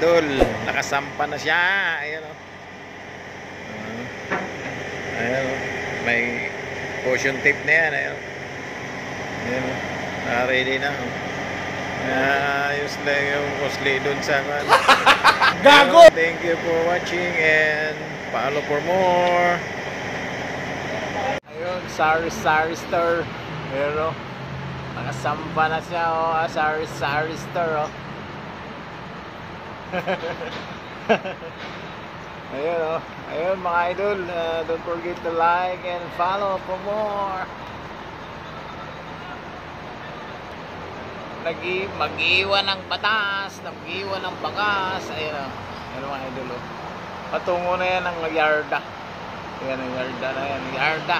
idol, nakasampa na siya. Ayan o. Ayan o. May caution tape na yan. Ayan o. Ayan o. Naka-ready na o. Ayos lang yung costly dun sa kan. Gago! Thank you for watching and follow for more. Ayun, sari store. Pero nakasampa na siya o. Sari store o. Ayun o. Ayun mga idol, don't forget to like and follow for more. Mag-iwan ng batas, mag-iwan ng bagas. Ayun o. Ayun mga idol o. Patungo na yan ng yarda. Ayan ang yarda na yan. Yarda.